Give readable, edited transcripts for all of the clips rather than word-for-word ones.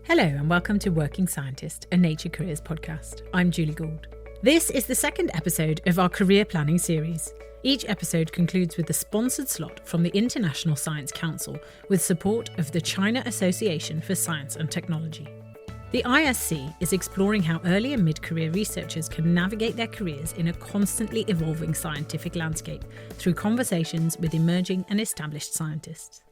Hello and welcome to Working Scientist, a Nature Careers podcast. I'm Julie Gould. This is the second episode of our career planning series. Each episode concludes with a sponsored slot from the International Science Council with support of the China Association for Science and Technology. The ISC is exploring how early and mid-career researchers can navigate their careers in a constantly evolving scientific landscape through conversations with emerging and established scientists.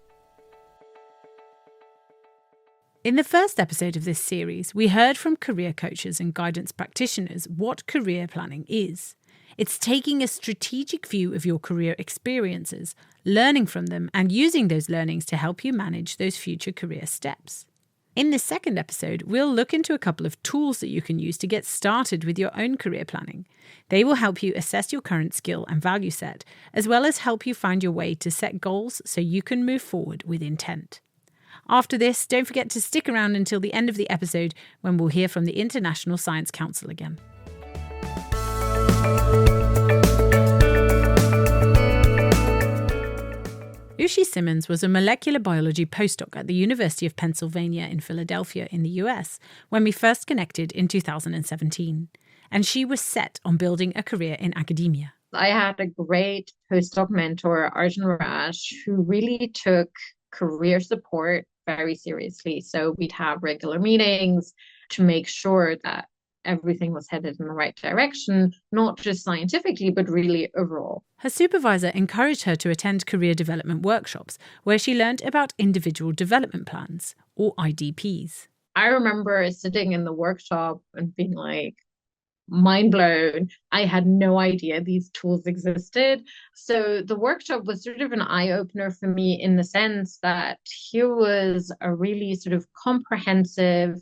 In the first episode of this series, we heard from career coaches and guidance practitioners what career planning is. It's taking a strategic view of your career experiences, learning from them, and using those learnings to help you manage those future career steps. In this second episode, we'll look into a couple of tools that you can use to get started with your own career planning. They will help you assess your current skill and value set, as well as help you find your way to set goals so you can move forward with intent. After this, don't forget to stick around until the end of the episode when we'll hear from the International Science Council again. Uschi Symmons was a molecular biology postdoc at the University of Pennsylvania in Philadelphia in the US when we first connected in 2017, and she was set on building a career in academia. I had a great postdoc mentor, Arjun Raj, who really took career support very seriously. So we'd have regular meetings to make sure that everything was headed in the right direction, not just scientifically, but really overall. Her supervisor encouraged her to attend career development workshops where she learned about individual development plans, or IDPs. I remember sitting in the workshop and being like, mind blown. I had no idea these tools existed. So the workshop was sort of an eye-opener for me in the sense that here was a really sort of comprehensive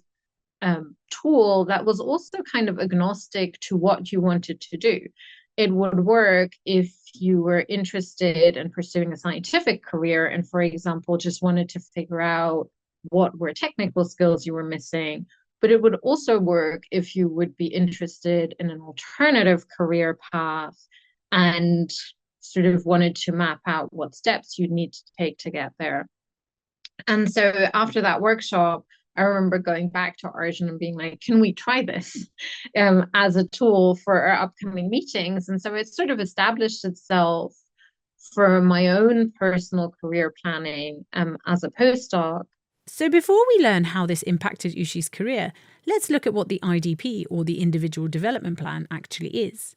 tool that was also kind of agnostic to what you wanted to do. It would work if you were interested in pursuing a scientific career and, for example, just wanted to figure out what were technical skills you were missing. But it would also work if you would be interested in an alternative career path and sort of wanted to map out what steps you'd need to take to get there. And so after that workshop, I remember going back to Arjun and being like, can we try this as a tool for our upcoming meetings? And so it sort of established itself for my own personal career planning as a postdoc. So before we learn how this impacted Uschi's career, let's look at what the IDP, or the Individual Development Plan, actually is.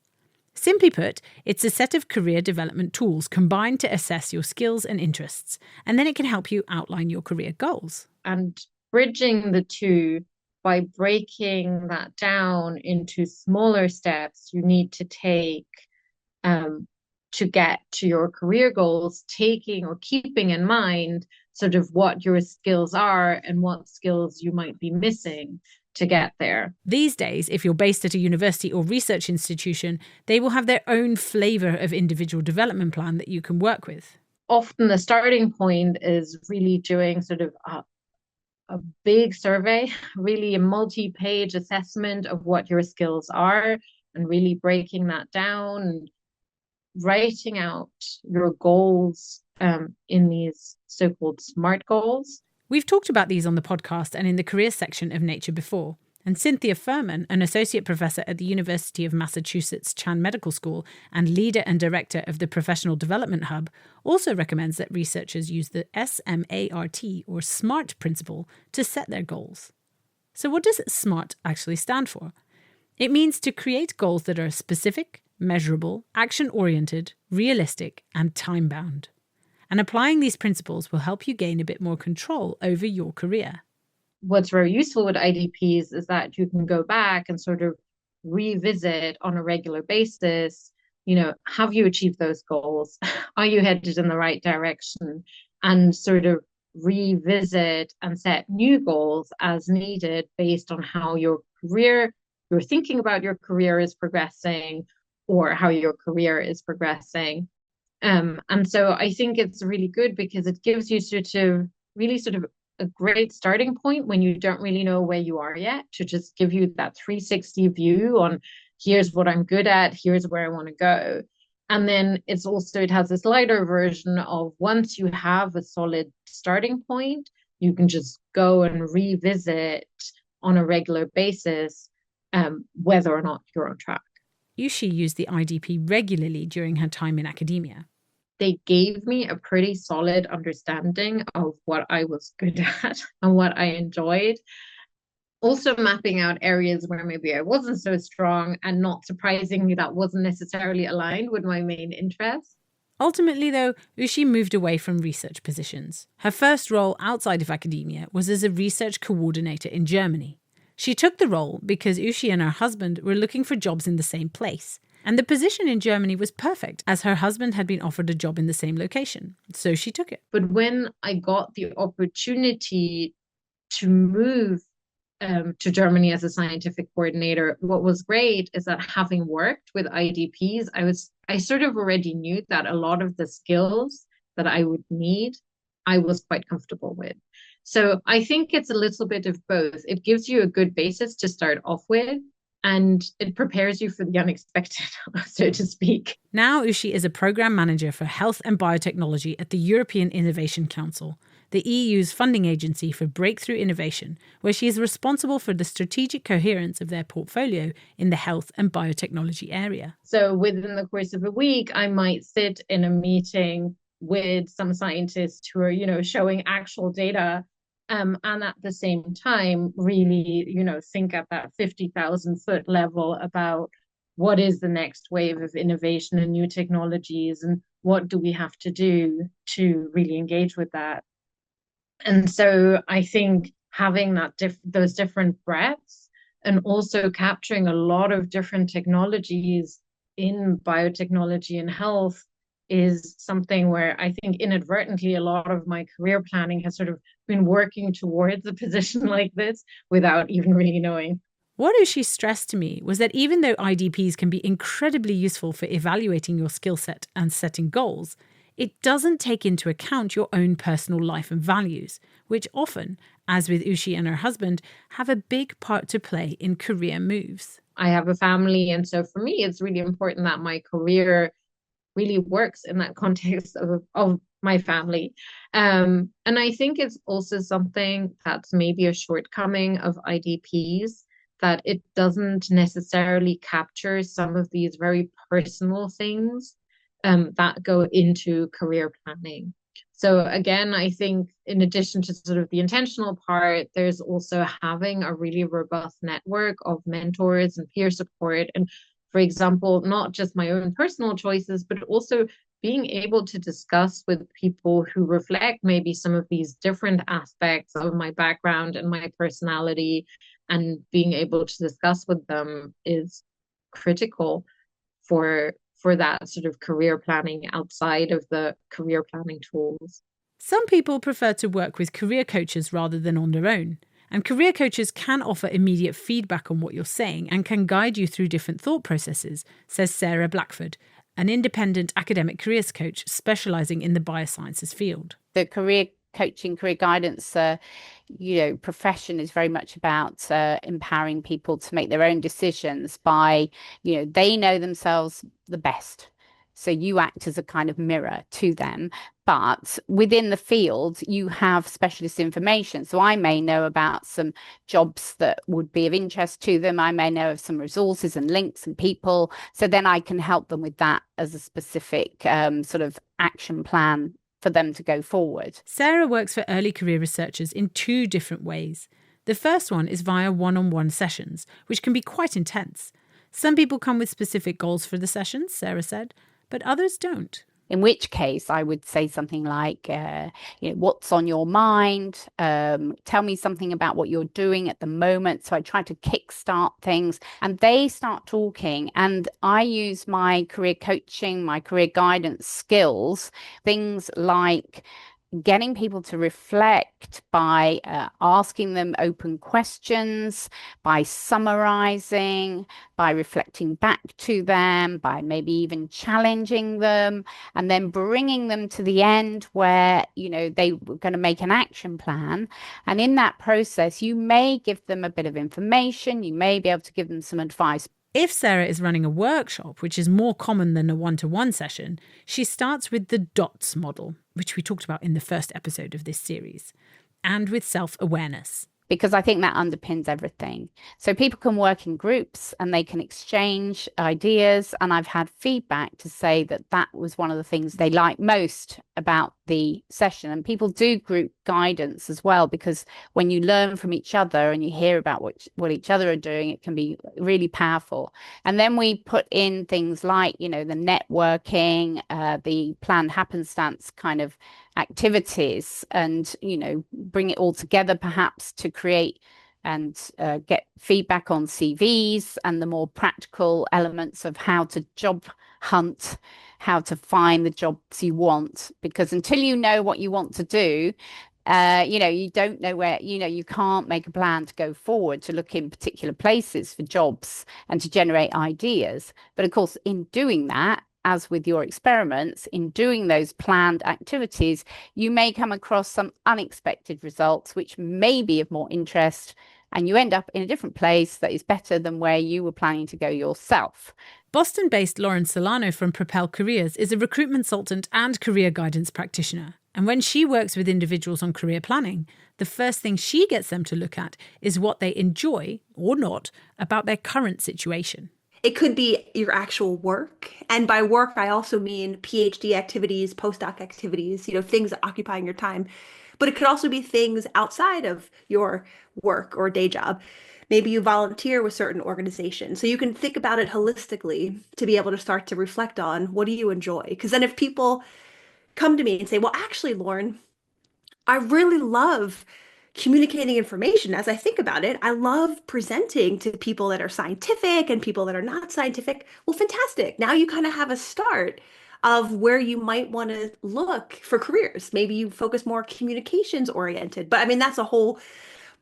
Simply put, it's a set of career development tools combined to assess your skills and interests, and then it can help you outline your career goals. And bridging the two by breaking that down into smaller steps you need to take to get to your career goals, taking or keeping in mind sort of what your skills are and what skills you might be missing to get there. These days, if you're based at a university or research institution, they will have their own flavour of individual development plan that you can work with. Often the starting point is really doing sort of a big survey, really a multi-page assessment of what your skills are, and really breaking that down and writing out your goals in these so-called SMART goals. We've talked about these on the podcast and in the careers section of Nature before, and Cynthia Furman, an associate professor at the University of Massachusetts Chan Medical School and leader and director of the Professional Development Hub, also recommends that researchers use the SMART, or SMART principle, to set their goals. So what does SMART actually stand for? It means to create goals that are specific, measurable, action-oriented, realistic, and time-bound. And applying these principles will help you gain a bit more control over your career. What's very useful with IDPs is that you can go back and sort of revisit on a regular basis, have you achieved those goals? Are you headed in the right direction? And sort of revisit and set new goals as needed based on how your thinking about your career is progressing, or how your career is progressing. And so I think it's really good because it gives you sort of a great starting point when you don't really know where you are yet, to just give you that 360 view on here's what I'm good at, here's where I want to go. And then it has this lighter version of, once you have a solid starting point, you can just go and revisit on a regular basis, whether or not you're on track. Uschi used the IDP regularly during her time in academia. They gave me a pretty solid understanding of what I was good at and what I enjoyed. Also mapping out areas where maybe I wasn't so strong, and not surprisingly, that wasn't necessarily aligned with my main interests. Ultimately, though, Uschi moved away from research positions. Her first role outside of academia was as a research coordinator in Germany. She took the role because Uschi and her husband were looking for jobs in the same place. And the position in Germany was perfect, as her husband had been offered a job in the same location. So she took it. But when I got the opportunity to move to Germany as a scientific coordinator, what was great is that, having worked with IDPs, I sort of already knew that a lot of the skills that I would need, I was quite comfortable with. So I think it's a little bit of both. It gives you a good basis to start off with, and it prepares you for the unexpected, so to speak. Now Uschi is a program manager for health and biotechnology at the European Innovation Council, the EU's funding agency for breakthrough innovation, where she is responsible for the strategic coherence of their portfolio in the health and biotechnology area. So within the course of a week, I might sit in a meeting with some scientists who are, showing actual data, and at the same time, really, think at that 50,000-foot level about what is the next wave of innovation and new technologies, and what do we have to do to really engage with that. And so I think having those different breadths, and also capturing a lot of different technologies in biotechnology and health, is something where I think inadvertently a lot of my career planning has sort of been working towards a position like this without even really knowing. What Uschi stressed to me was that even though IDPs can be incredibly useful for evaluating your skill set and setting goals, it doesn't take into account your own personal life and values, which often, as with Uschi and her husband, have a big part to play in career moves. I have a family, and so for me, it's really important that my career really works in that context of my family. And I think it's also something that's maybe a shortcoming of IDPs, that it doesn't necessarily capture some of these very personal things that go into career planning. So again, I think in addition to sort of the intentional part, there's also having a really robust network of mentors and peer support. And for example, not just my own personal choices, but also being able to discuss with people who reflect maybe some of these different aspects of my background and my personality, and being able to discuss with them is critical for that sort of career planning outside of the career planning tools. Some people prefer to work with career coaches rather than on their own. And career coaches can offer immediate feedback on what you're saying and can guide you through different thought processes, says Sarah Blackford, an independent academic careers coach specialising in the biosciences field. The career coaching, career guidance, profession is very much about empowering people to make their own decisions by, they know themselves the best. So you act as a kind of mirror to them. But within the field, you have specialist information. So I may know about some jobs that would be of interest to them. I may know of some resources and links and people. So then I can help them with that as a specific sort of action plan for them to go forward. Sarah works for early career researchers in two different ways. The first one is via one-on-one sessions, which can be quite intense. Some people come with specific goals for the sessions, Sarah said, but others don't. In which case I would say something like, what's on your mind? Tell me something about what you're doing at the moment. So I try to kickstart things, and they start talking. And I use my career coaching, my career guidance skills, things like getting people to reflect by asking them open questions, by summarizing, by reflecting back to them, by maybe even challenging them, and then bringing them to the end where, they were going to make an action plan. And in that process, you may give them a bit of information, you may be able to give them some advice. If Sarah is running a workshop, which is more common than a one-to-one session, she starts with the DOTS model, which we talked about in the first episode of this series. and with self-awareness. Because I think that underpins everything. So people can work in groups and they can exchange ideas. And I've had feedback to say that that was one of the things they liked most about the session. And people do group guidance as well, because when you learn from each other and you hear about what each other are doing, it can be really powerful. And then we put in things like, the networking, the planned happenstance kind of activities, and bring it all together perhaps to create and get feedback on CVs and the more practical elements of how to job hunt, how to find the jobs you want, because until you know what you want to do, you don't know where, you can't make a plan to go forward to look in particular places for jobs and to generate ideas. But of course, in doing that, as with your experiments, in doing those planned activities, you may come across some unexpected results, which may be of more interest, and you end up in a different place that is better than where you were planning to go yourself. Boston-based Lauren Solano from Propel Careers is a recruitment consultant and career guidance practitioner. And when she works with individuals on career planning, the first thing she gets them to look at is what they enjoy, or not, about their current situation. It could be your actual work. And by work, I also mean PhD activities, postdoc activities, things occupying your time. But it could also be things outside of your work or day job. Maybe you volunteer with certain organizations. So you can think about it holistically to be able to start to reflect on, what do you enjoy? Because then if people come to me and say, well, actually, Lauren, I really love communicating information. As I think about it, I love presenting to people that are scientific and people that are not scientific. Well, fantastic. Now you kind of have a start of where you might want to look for careers. Maybe you focus more communications oriented, but I mean, that's a whole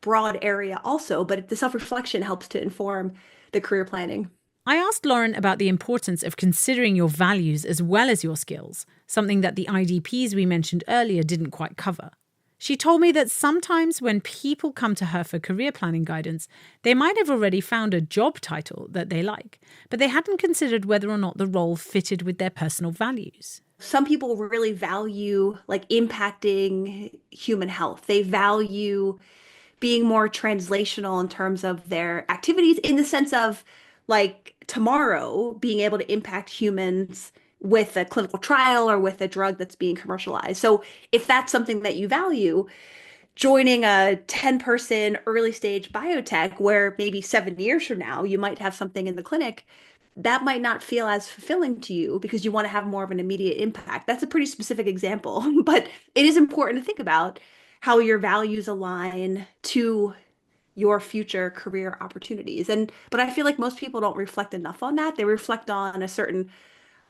broad area also, but the self-reflection helps to inform the career planning. I asked Lauren about the importance of considering your values as well as your skills, something that the IDPs we mentioned earlier didn't quite cover. She told me that sometimes when people come to her for career planning guidance, they might have already found a job title that they like, but they hadn't considered whether or not the role fitted with their personal values. Some people really value impacting human health. They value being more translational in terms of their activities, in the sense of tomorrow being able to impact humans with a clinical trial or with a drug that's being commercialized. So if that's something that you value, joining a 10-person early stage biotech where maybe 7 years from now you might have something in the clinic, that might not feel as fulfilling to you because you want to have more of an immediate impact. That's a pretty specific example, but it is important to think about how your values align to your future career opportunities. But I feel like most people don't reflect enough on that. They reflect on a certain,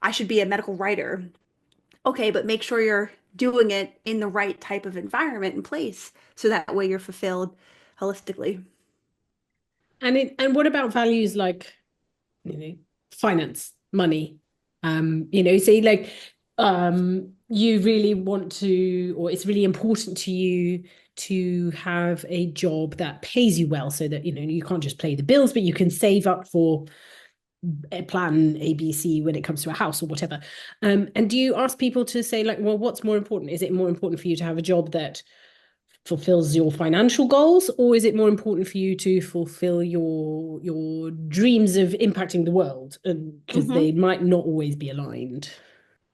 I should be a medical writer. Okay, but make sure you're doing it in the right type of environment and place, so that way you're fulfilled holistically. And what about values like, finance, money? Say you really want to, or it's really important to you to have a job that pays you well, so that you can't just pay the bills, but you can save up for a plan ABC when it comes to a house or whatever. And do you ask people to say, well, what's more important? Is it more important for you to have a job that fulfills your financial goals, or is it more important for you to fulfill your dreams of impacting the world? Because they might not always be aligned.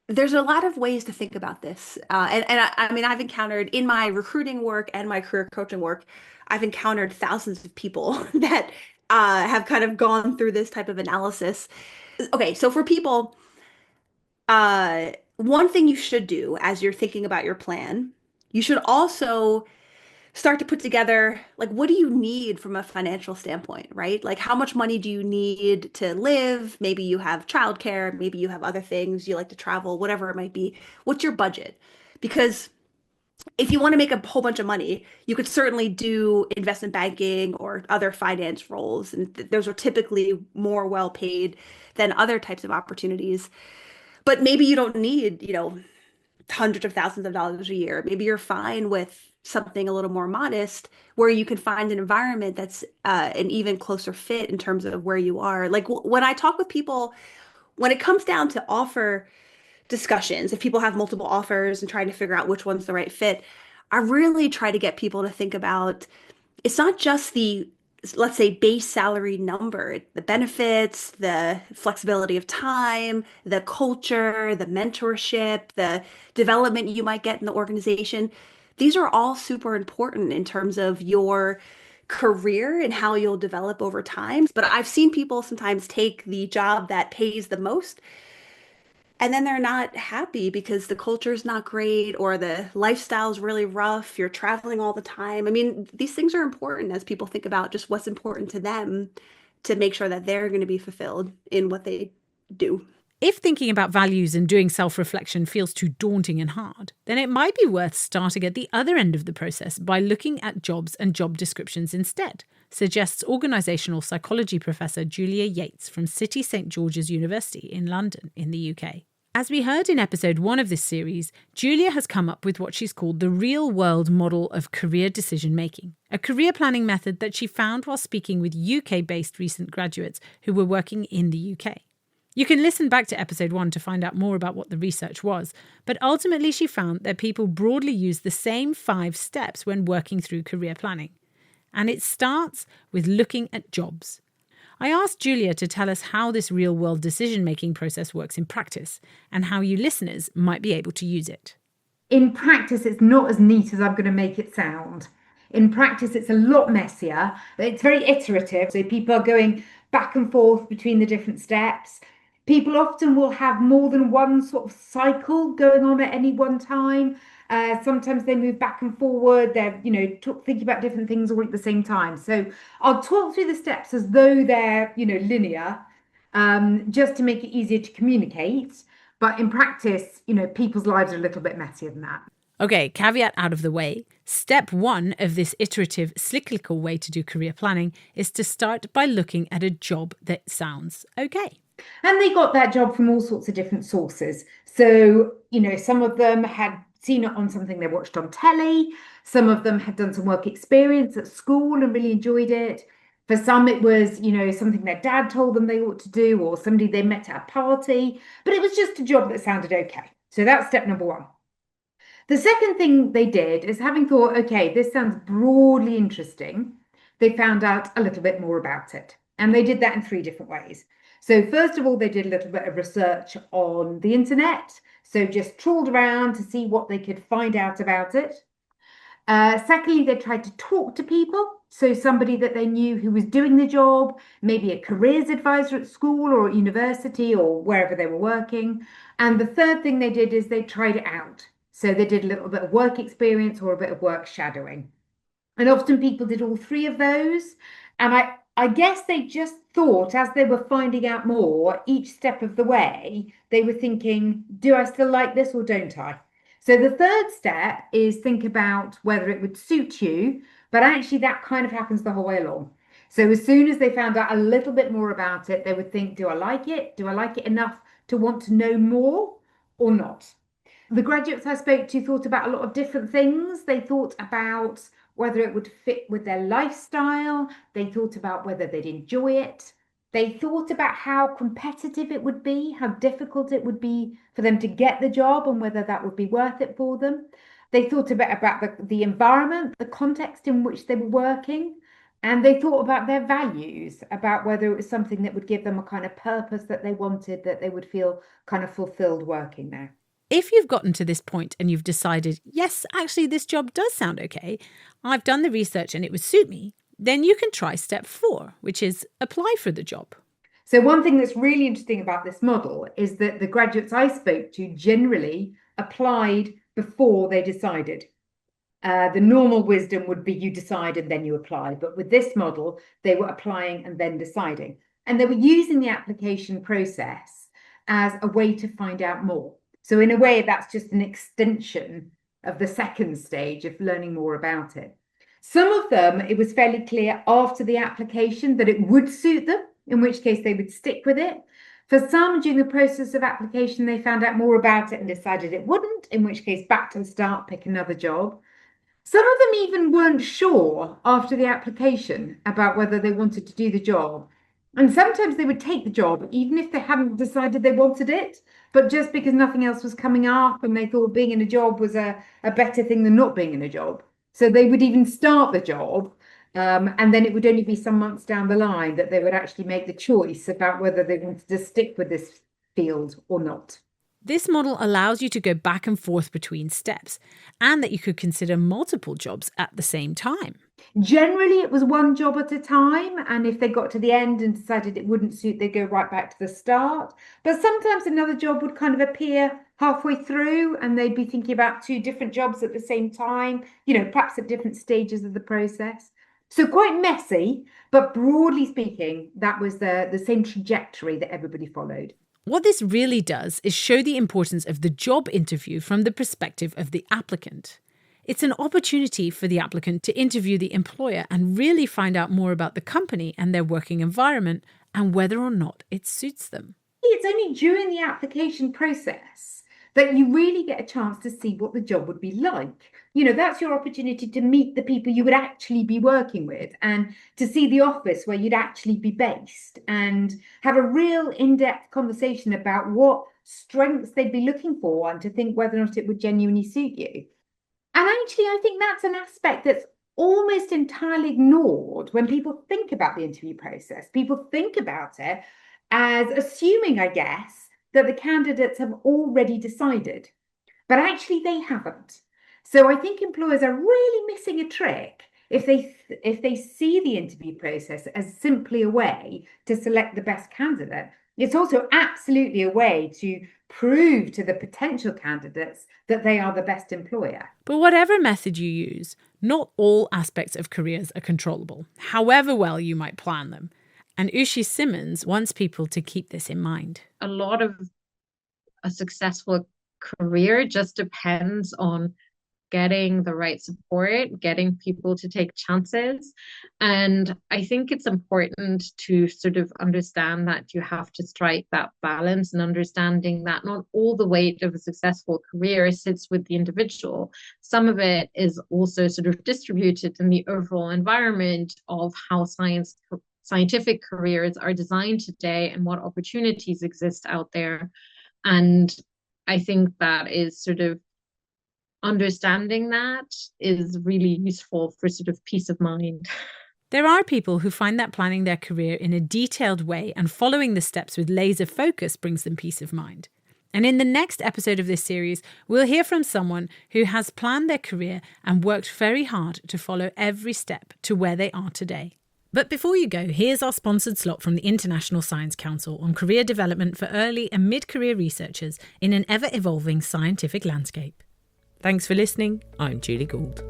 There's a lot of ways to think about this. I mean, I've encountered in my recruiting work and my career coaching work, I've encountered thousands of people that have kind of gone through this type of analysis. Okay, so for people, one thing you should do as you're thinking about your plan, you should also start to put together, what do you need from a financial standpoint, right? How much money do you need to live? Maybe you have childcare, maybe you have other things, you like to travel, whatever it might be. What's your budget? Because if you want to make a whole bunch of money, you could certainly do investment banking or other finance roles. And those are typically more well paid than other types of opportunities. But maybe you don't need, hundreds of thousands of dollars a year. Maybe you're fine with something a little more modest where you can find an environment that's an even closer fit in terms of where you are. When I talk with people, when it comes down to offer discussions, if people have multiple offers and trying to figure out which one's the right fit, I really try to get people to think about it's not just the, let's say, base salary number, the benefits, the flexibility of time, the culture, the mentorship, the development you might get in the organization. These are all super important in terms of your career and how you'll develop over time. But I've seen people sometimes take the job that pays the most and then they're not happy because the culture is not great or the lifestyle is really rough. You're traveling all the time. I mean, these things are important as people think about just what's important to them to make sure that they're going to be fulfilled in what they do. If thinking about values and doing self-reflection feels too daunting and hard, then it might be worth starting at the other end of the process by looking at jobs and job descriptions instead, suggests organisational psychology professor Julia Yates from City St George's University in London in the UK. As we heard in episode 1 of this series, Julia has come up with what she's called the real-world model of career decision-making, a career planning method that she found while speaking with UK-based recent graduates who were working in the UK. You can listen back to episode 1 to find out more about what the research was, but ultimately she found that people broadly use the same 5 steps when working through career planning. And it starts with looking at jobs. I asked Julia to tell us how this real-world decision-making process works in practice and how you listeners might be able to use it. In practice, it's not as neat as I'm going to make it sound. In practice, it's a lot messier. It's very iterative. So people are going back and forth between the different steps. People often will have more than one sort of cycle going on at any one time. Sometimes they move back and forward. They're, thinking about different things all at the same time. So I'll talk through the steps as though they're, linear, just to make it easier to communicate. But in practice, people's lives are a little bit messier than that. Okay, caveat out of the way. Step 1 of this iterative, cyclical way to do career planning is to start by looking at a job that sounds okay. And they got that job from all sorts of different sources. So, some of them had seen it on something they watched on telly. Some of them had done some work experience at school and really enjoyed it. For some, it was, something their dad told them they ought to do or somebody they met at a party. But it was just a job that sounded okay. So that's step number 1. The second thing they did is, having thought, okay, this sounds broadly interesting, they found out a little bit more about it. And they did that in 3 different ways. So first of all, they did a little bit of research on the internet. So just trawled around to see what they could find out about it. Secondly, they tried to talk to people. So somebody that they knew who was doing the job, maybe a careers advisor at school or at university or wherever they were working. And the third thing they did is they tried it out. So they did a little bit of work experience or a bit of work shadowing. And often people did all 3 of those. And I guess they just thought, as they were finding out more each step of the way, they were thinking, do I still like this or don't I? So the third step is think about whether it would suit you, but actually that kind of happens the whole way along. So as soon as they found out a little bit more about it, they would think, do I like it? Do I like it enough to want to know more or not? The graduates I spoke to thought about a lot of different things. They thought about whether it would fit with their lifestyle. They thought about whether they'd enjoy it. They thought about how competitive it would be, how difficult it would be for them to get the job and whether that would be worth it for them. They thought a bit about the environment, the context in which they were working. And they thought about their values, about whether it was something that would give them a kind of purpose that they wanted, that they would feel kind of fulfilled working there. If you've gotten to this point and you've decided, yes, actually this job does sound okay, I've done the research and it would suit me, then you can try step 4, which is apply for the job. So one thing that's really interesting about this model is that the graduates I spoke to generally applied before they decided. The normal wisdom would be you decide and then you apply. But with this model, they were applying and then deciding. And they were using the application process as a way to find out more. So in a way, that's just an extension of the second stage of learning more about it. Some of them, it was fairly clear after the application that it would suit them, in which case they would stick with it. For some, during the process of application, they found out more about it and decided it wouldn't, in which case back to the start, pick another job. Some of them even weren't sure after the application about whether they wanted to do the job. And sometimes they would take the job, even if they hadn't decided they wanted it, but just because nothing else was coming up and they thought being in a job was a better thing than not being in a job. So they would even start the job, and then it would only be some months down the line that they would actually make the choice about whether they wanted to stick with this field or not. This model allows you to go back and forth between steps, and that you could consider multiple jobs at the same time. Generally, it was one job at a time, and if they got to the end and decided it wouldn't suit, they'd go right back to the start. But sometimes another job would kind of appear halfway through, and they'd be thinking about 2 different jobs at the same time, perhaps at different stages of the process. So quite messy, but broadly speaking, that was the same trajectory that everybody followed. What this really does is show the importance of the job interview from the perspective of the applicant. It's an opportunity for the applicant to interview the employer and really find out more about the company and their working environment and whether or not it suits them. It's only during the application process that you really get a chance to see what the job would be like. That's your opportunity to meet the people you would actually be working with and to see the office where you'd actually be based and have a real in-depth conversation about what strengths they'd be looking for and to think whether or not it would genuinely suit you. And actually, I think that's an aspect that's almost entirely ignored when people think about the interview process. People think about it as assuming, I guess, that the candidates have already decided, but actually they haven't. So I think employers are really missing a trick if they see the interview process as simply a way to select the best candidate. It's also absolutely a way to prove to the potential candidates that they are the best employer. But whatever method you use, not all aspects of careers are controllable, however well you might plan them. And Uschi Symmons wants people to keep this in mind. A lot of a successful career just depends on getting the right support, getting people to take chances. And I think it's important to sort of understand that you have to strike that balance and understanding that not all the weight of a successful career sits with the individual. Some of it is also sort of distributed in the overall environment of how scientific careers are designed today and what opportunities exist out there. And I think that is sort of understanding that is really useful for sort of peace of mind. There are people who find that planning their career in a detailed way and following the steps with laser focus brings them peace of mind. And in the next episode of this series, we'll hear from someone who has planned their career and worked very hard to follow every step to where they are today. But before you go, here's our sponsored slot from the International Science Council on career development for early and mid-career researchers in an ever-evolving scientific landscape. Thanks for listening. I'm Julie Gould.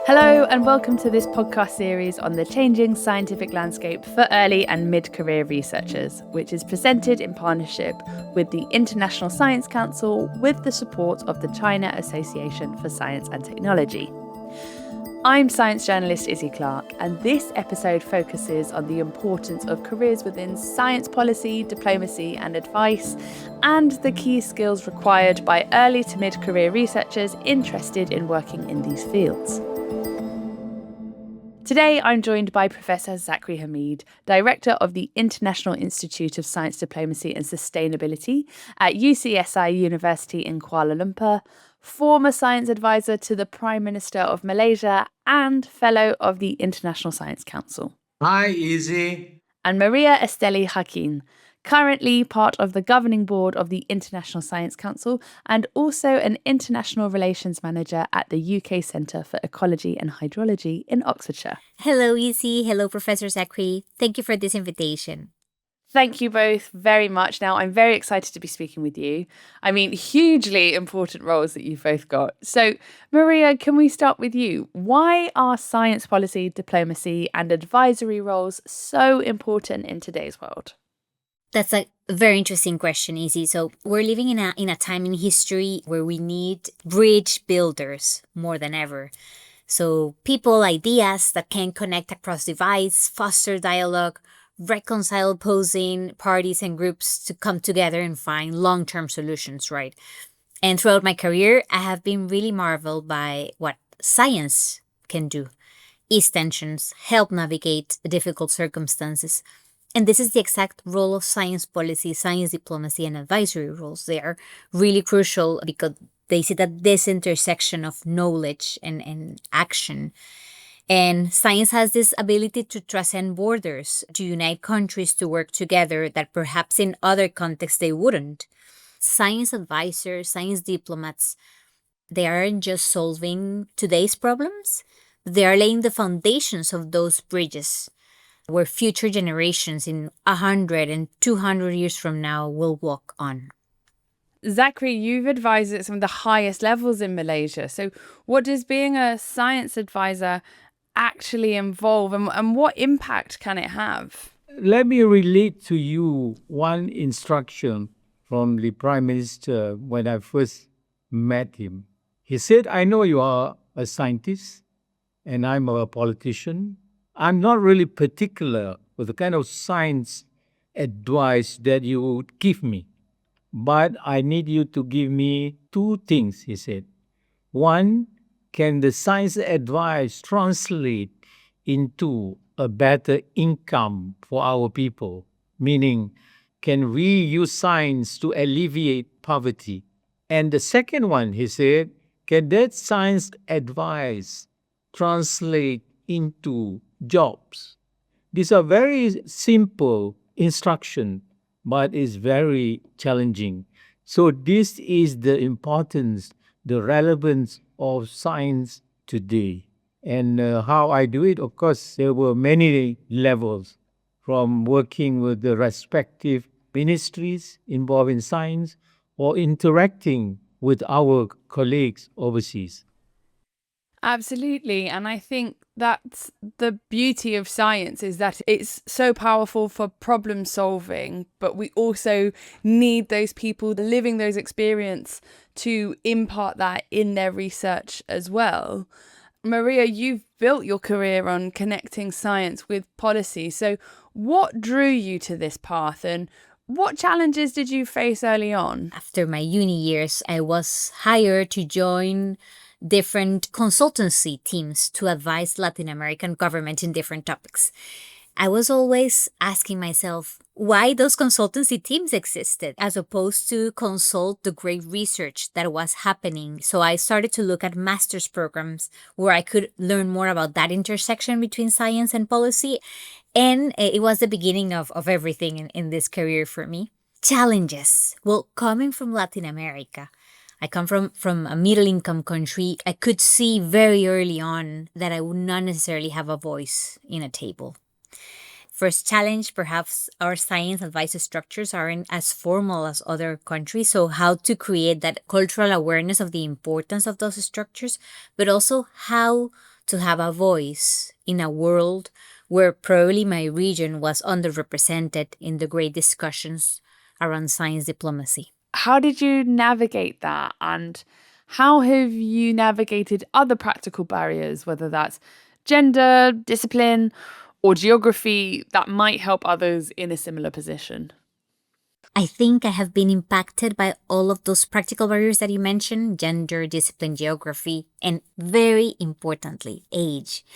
Hello and welcome to this podcast series on the changing scientific landscape for early and mid-career researchers, which is presented in partnership with the International Science Council with the support of the China Association for Science and Technology. I'm science journalist Izzy Clark, and this episode focuses on the importance of careers within science policy, diplomacy and advice, and the key skills required by early to mid-career researchers interested in working in these fields. Today, I'm joined by Professor Zachary Hamid, Director of the International Institute of Science Diplomacy and Sustainability at UCSI University in Kuala Lumpur, former science advisor to the Prime Minister of Malaysia and Fellow of the International Science Council. Hi, Izzy. And Maria Esteli Hakim, currently part of the governing board of the International Science Council and also an international relations manager at the UK Centre for Ecology and Hydrology in Oxfordshire. Hello, Izzy. Hello, Professor Zachary. Thank you for this invitation. Thank you both very much. Now, I'm very excited to be speaking with you. I mean, hugely important roles that you've both got. So, Maria, can we start with you? Why are science policy, diplomacy and advisory roles so important in today's world? That's a very interesting question, Izzy. So we're living in a time in history where we need bridge builders more than ever. So people, ideas that can connect across divides, foster dialogue, reconcile opposing parties and groups to come together and find long-term solutions, right? And throughout my career, I have been really marveled by what science can do. Ease tensions, help navigate difficult circumstances. And this is the exact role of science policy, science diplomacy, and advisory roles. They are really crucial because they sit at this intersection of knowledge and action. And science has this ability to transcend borders, to unite countries to work together that perhaps in other contexts they wouldn't. Science advisors, science diplomats, they aren't just solving today's problems, they are laying the foundations of those bridges where future generations in 100 and 200 years from now will walk on. Zachary, you've advised at some of the highest levels in Malaysia. So what does being a science advisor actually involve, and what impact can it have? Let me relate to you one instruction from the Prime Minister when I first met him. He said, I know you are a scientist and I'm a politician. I'm not really particular with the kind of science advice that you would give me, but I need you to give me two things, he said. One, can the science advice translate into a better income for our people? Meaning, can we use science to alleviate poverty? And the second one, he said, can that science advice translate into jobs? These are very simple instruction, but it's very challenging. So this is the importance, the relevance of science today. And how I do it, of course, there were many levels, from working with the respective ministries involved in science or interacting with our colleagues overseas. Absolutely. And I think that's the beauty of science, is that it's so powerful for problem solving, but we also need those people living those experiences to impart that in their research as well. Maria, you've built your career on connecting science with policy. So what drew you to this path, and what challenges did you face early on? After my uni years, I was hired to join different consultancy teams to advise Latin American government in different topics. I was always asking myself why those consultancy teams existed as opposed to consult the great research that was happening. So I started to look at master's programs where I could learn more about that intersection between science and policy. And it was the beginning of everything in this career for me. Challenges. Well, coming from Latin America, I come from a middle-income country. I could see very early on that I would not necessarily have a voice in a table. First challenge, perhaps our science advice structures aren't as formal as other countries. So how to create that cultural awareness of the importance of those structures, but also how to have a voice in a world where probably my region was underrepresented in the great discussions around science diplomacy. How did you navigate that, and how have you navigated other practical barriers, whether that's gender, discipline, or geography, that might help others in a similar position? I think I have been impacted by all of those practical barriers that you mentioned: gender, discipline, geography, and very importantly, age.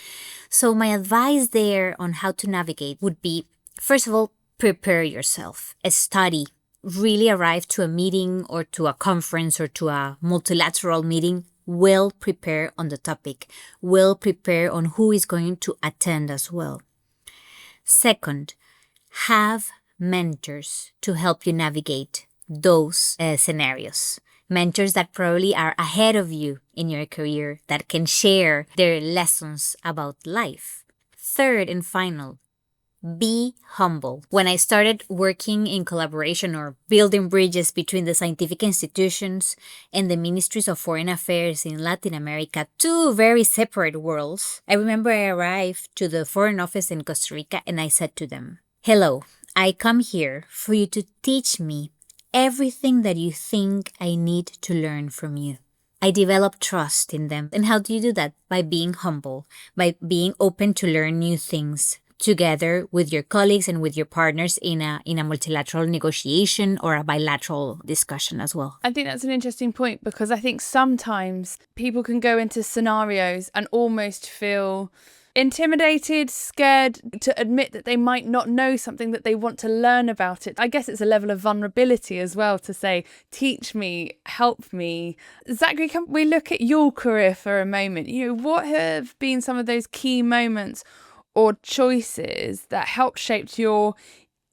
So my advice there on how to navigate would be, first of all, prepare yourself, study. Really arrive to a meeting or to a conference or to a multilateral meeting well prepared on the topic, well prepared on who is going to attend as well. Second, have mentors to help you navigate those scenarios. Mentors that probably are ahead of you in your career, that can share their lessons about life. Third and final, be humble. When I started working in collaboration or building bridges between the scientific institutions and the ministries of foreign affairs in Latin America, two very separate worlds, I remember I arrived to the Foreign Office in Costa Rica and I said to them, "Hello, I come here for you to teach me everything that you think I need to learn from you." I developed trust in them. And how do you do that? By being humble, by being open to learn new things, together with your colleagues and with your partners in a multilateral negotiation or a bilateral discussion as well. I think that's an interesting point, because I think sometimes people can go into scenarios and almost feel intimidated, scared to admit that they might not know something, that they want to learn about it. I guess it's a level of vulnerability as well to say, teach me, help me. Zachary, can we look at your career for a moment? What have been some of those key moments or choices that helped shape your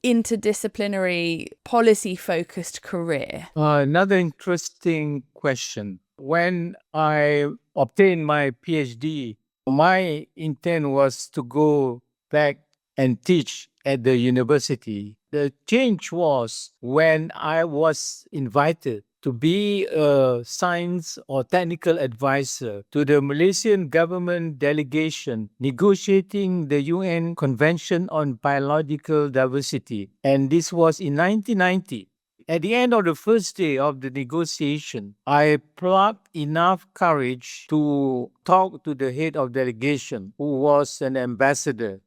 interdisciplinary, policy-focused career? Another interesting question. When I obtained my PhD, my intent was to go back and teach at the university. The change was when I was invited to be a science or technical advisor to the Malaysian government delegation negotiating the UN Convention on Biological Diversity. And this was in 1990. At the end of the first day of the negotiation, I plucked enough courage to talk to the head of delegation, who was an ambassador.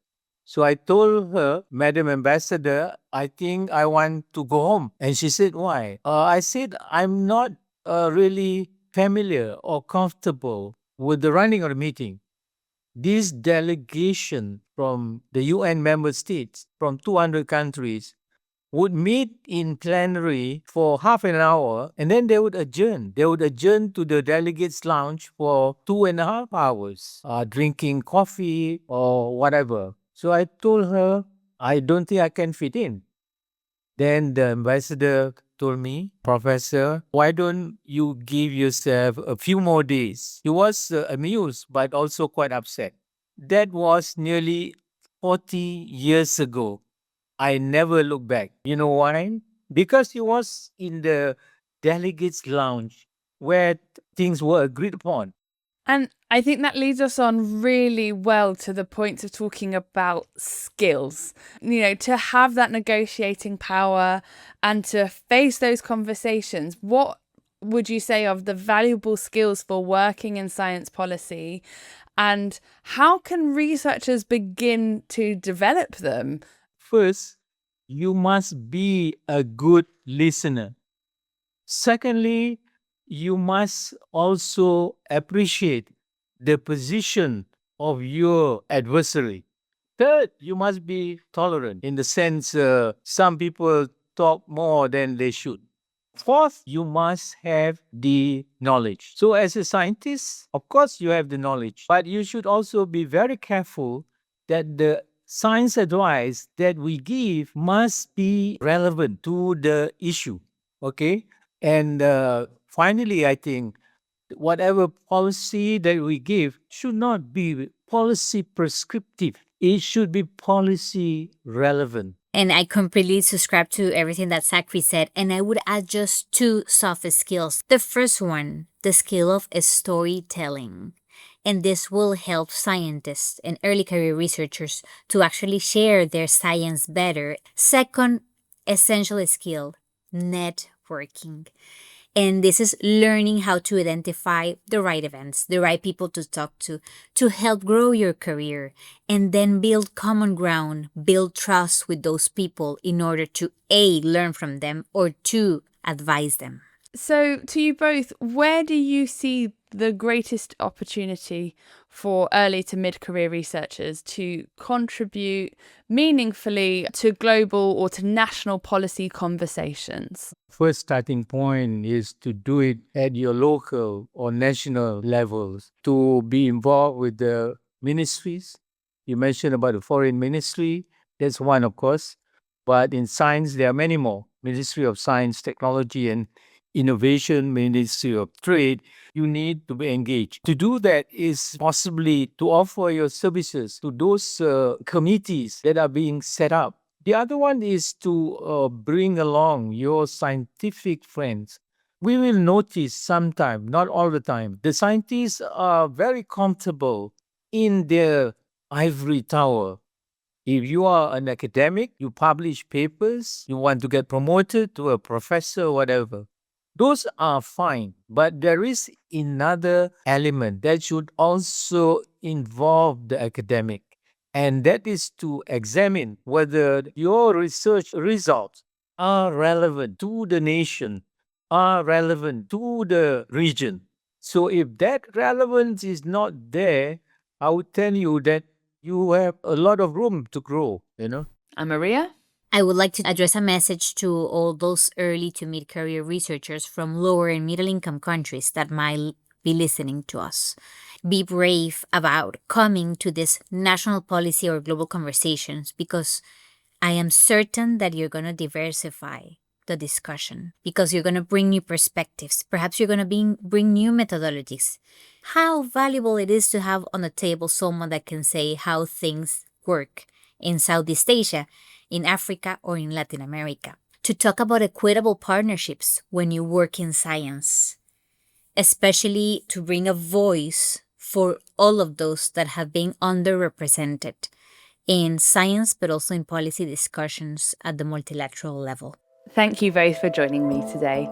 So I told her, Madam Ambassador, I think I want to go home. And she said, why? I said, I'm not really familiar or comfortable with the running of the meeting. This delegation from the UN member states, from 200 countries, would meet in plenary for half an hour, and then they would adjourn. They would adjourn to the delegates' lounge for 2.5 hours, drinking coffee or whatever. So I told her, I don't think I can fit in. Then the ambassador told me, Professor, why don't you give yourself a few more days? He was amused, but also quite upset. That was nearly 40 years ago. I never look back. You know why? Because he was in the delegates' lounge where things were agreed upon. And I think that leads us on really well to the point of talking about skills. To have that negotiating power and to face those conversations. What would you say of the valuable skills for working in science policy, and how can researchers begin to develop them? First, you must be a good listener. Secondly, you must also appreciate the position of your adversary. Third, you must be tolerant in the sense some people talk more than they should. Fourth, you must have the knowledge. So as a scientist, of course you have the knowledge, but you should also be very careful that the science advice that we give must be relevant to the issue. Okay? And finally, I think whatever policy that we give should not be policy prescriptive. It should be policy relevant. And I completely subscribe to everything that Zachary said. And I would add just 2 soft skills. The first one, the skill of storytelling. And this will help scientists and early career researchers to actually share their science better. Second essential skill, networking. And this is learning how to identify the right events, the right people to talk to help grow your career, and then build common ground, build trust with those people in order to A, learn from them, or 2, advise them. So to you both, where do you see the greatest opportunity for early to mid-career researchers to contribute meaningfully to global or to national policy conversations? First starting point is to do it at your local or national levels, to be involved with the ministries. You mentioned about the foreign ministry. That's one, of course. But in science, there are many more. Ministry of Science, Technology and Innovation, Ministry of Trade. You need to be engaged. To do that is possibly to offer your services to those committees that are being set up. The other one is to bring along your scientific friends. We will notice sometime, not all the time, the scientists are very comfortable in their ivory tower. If you are an academic, you publish papers, you want to get promoted to a professor or whatever. Those are fine, but there is another element that should also involve the academic, And that is to examine whether your research results are relevant to the nation, are relevant to the region. So if that relevance is not there, I would tell you that you have a lot of room to grow, And Maria? I would like to address a message to all those early to mid-career researchers from lower and middle-income countries that might be listening to us. Be brave about coming to this national policy or global conversations, because I am certain that you're going to diversify the discussion, because you're going to bring new perspectives. Perhaps you're going to bring new methodologies. How valuable it is to have on the table someone that can say how things work in Southeast Asia, in Africa, or in Latin America. To talk about equitable partnerships when you work in science, especially to bring a voice for all of those that have been underrepresented in science, but also in policy discussions at the multilateral level. Thank you both for joining me today.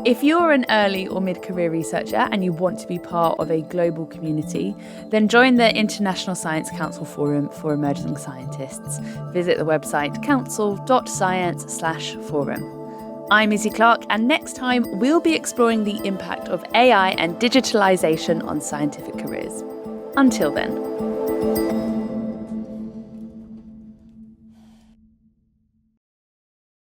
If you're an early or mid-career researcher and you want to be part of a global community, then join the International Science Council Forum for Emerging Scientists. Visit the website council.science/forum. I'm Izzy Clark, and next time we'll be exploring the impact of AI and digitalization on scientific careers. Until then.